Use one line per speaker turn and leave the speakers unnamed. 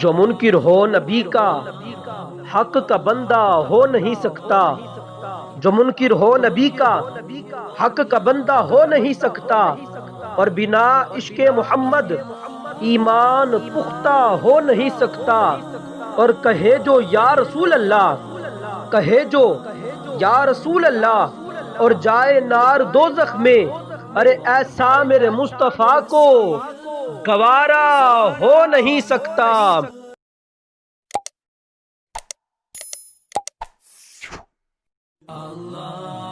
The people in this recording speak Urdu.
جو منکر ہو نبی کا حق کا بندہ ہو نہیں سکتا، جو منکر ہو نبی کا حق کا بندہ ہو نہیں سکتا، اور بنا عشق محمد ایمان پختہ ہو نہیں سکتا۔ اور کہے جو یا رسول اللہ، کہے جو یا رسول اللہ، اور جائے نار دوزخ میں، ارے ایسا میرے مصطفیٰ کو گوارا ہو نہیں سکتا۔
اللہ